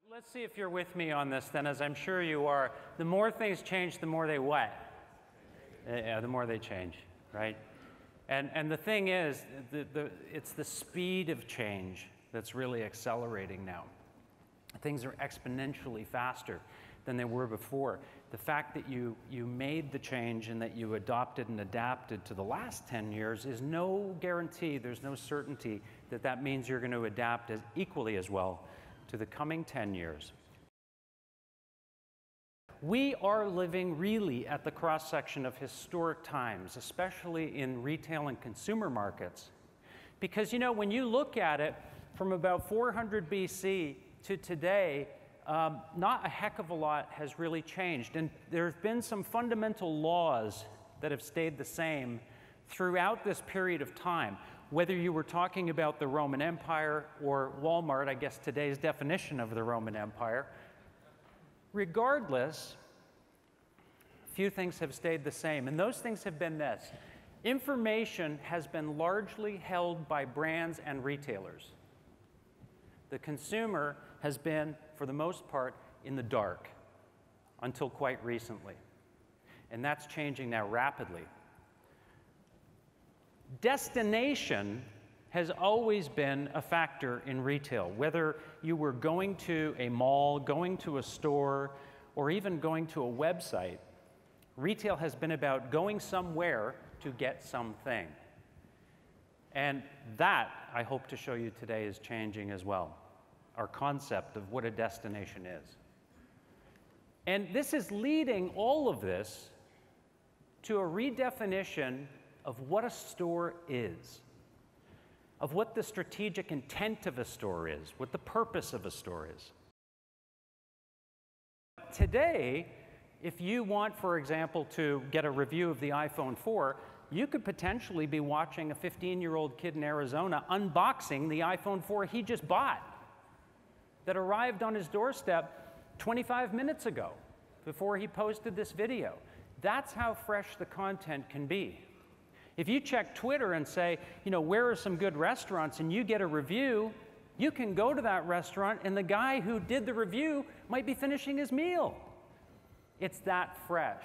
Let's see if you're with me on this then, as I'm sure you are. The more things change, the more they what? The more they change, right? And the thing is, it's the speed of change that's really accelerating now. Things are exponentially faster than they were before. The fact that you made the change and that you adopted and adapted to the last 10 years is no guarantee, there's no certainty that that means you're going to adapt as equally as well to the coming 10 years. We are living really at the cross-section of historic times, especially in retail and consumer markets. Because, you know, when you look at it from about 400 BC to today, not a heck of a lot has really changed. And there have been some fundamental laws that have stayed the same throughout this period of time. Whether you were talking about the Roman Empire or Walmart, I guess today's definition of the Roman Empire, regardless, few things have stayed the same. And those things have been this. Information has been largely held by brands and retailers. The consumer has been, for the most part, in the dark until quite recently. And that's changing now rapidly. Destination has always been a factor in retail. Whether you were going to a mall, going to a store, or even going to a website, retail has been about going somewhere to get something. And that, I hope to show you today, is changing as well. Our concept of what a destination is. And this is leading all of this to a redefinition of what a store is, of what the strategic intent of a store is, what the purpose of a store is. Today, if you want, for example, to get a review of the iPhone 4, you could potentially be watching a 15-year-old kid in Arizona unboxing the iPhone 4 he just bought that arrived on his doorstep 25 minutes ago before he posted this video. That's how fresh the content can be. If you check Twitter and say, you know, where are some good restaurants, and you get a review, you can go to that restaurant and the guy who did the review might be finishing his meal. It's that fresh.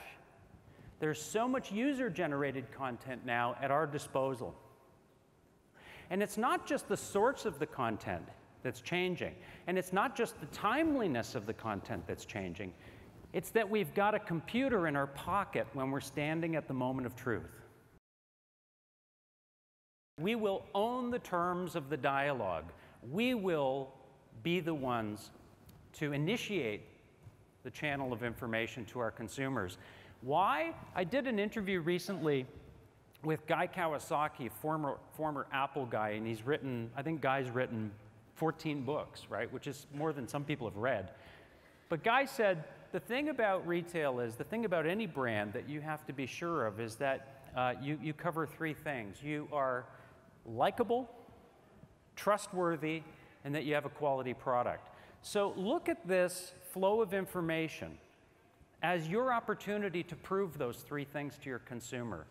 There's so much user-generated content now at our disposal. And it's not just the source of the content that's changing, and it's not just the timeliness of the content that's changing. It's that we've got a computer in our pocket when we're standing at the moment of truth. We will own the terms of the dialogue. We will be the ones to initiate the channel of information to our consumers. Why? I did an interview recently with Guy Kawasaki, former Apple guy, and he's written, I think Guy's written 14 books, right, which is more than some people have read. But Guy said, the thing about retail is, the thing about any brand that you have to be sure of is that you cover three things. You are likable, trustworthy, and that you have a quality product. So look at this flow of information as your opportunity to prove those three things to your consumer.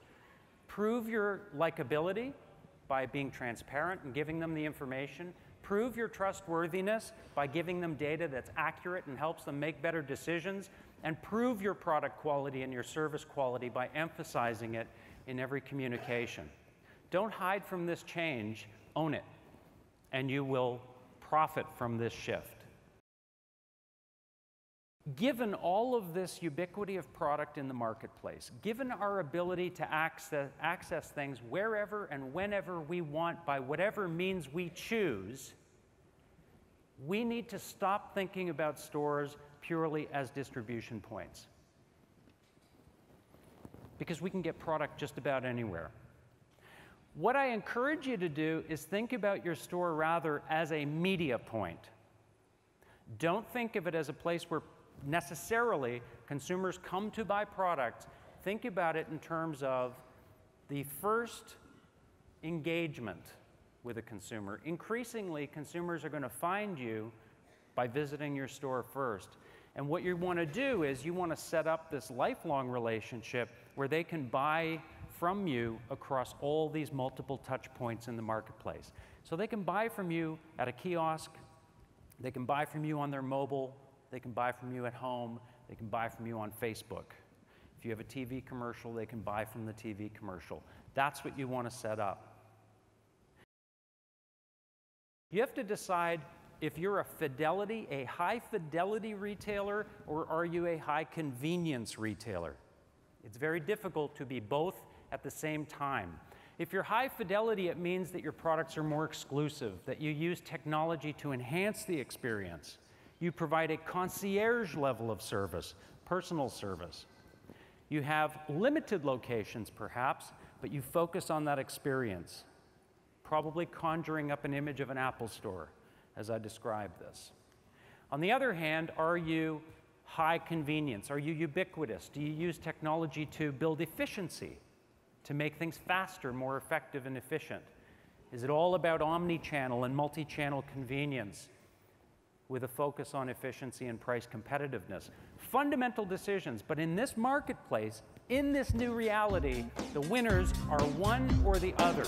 Prove your likability by being transparent and giving them the information. Prove your trustworthiness by giving them data that's accurate and helps them make better decisions. And prove your product quality and your service quality by emphasizing it in every communication. Don't hide from this change, own it, and you will profit from this shift. Given all of this ubiquity of product in the marketplace, given our ability to access things wherever and whenever we want by whatever means we choose, we need to stop thinking about stores purely as distribution points. Because we can get product just about anywhere. What I encourage you to do is think about your store rather as a media point. Don't think of it as a place where necessarily consumers come to buy products. Think about it in terms of the first engagement with a consumer. Increasingly, consumers are going to find you by visiting your store first. And what you want to do is you want to set up this lifelong relationship where they can buy from you across all these multiple touch points in the marketplace. So they can buy from you at a kiosk, they can buy from you on their mobile, they can buy from you at home, they can buy from you on Facebook. If you have a TV commercial, they can buy from the TV commercial. That's what you want to set up. You have to decide if you're a high fidelity retailer, or are you a high convenience retailer? It's very difficult to be both at the same time. If you're high fidelity, it means that your products are more exclusive, that you use technology to enhance the experience. You provide a concierge level of service, personal service. You have limited locations, perhaps, but you focus on that experience, probably conjuring up an image of an Apple store, as I described this. On the other hand, are you high convenience? Are you ubiquitous? Do you use technology to build efficiency, to make things faster, more effective, and efficient? Is it all about omni-channel and multi-channel convenience with a focus on efficiency and price competitiveness? Fundamental decisions, but in this marketplace, in this new reality, the winners are one or the other.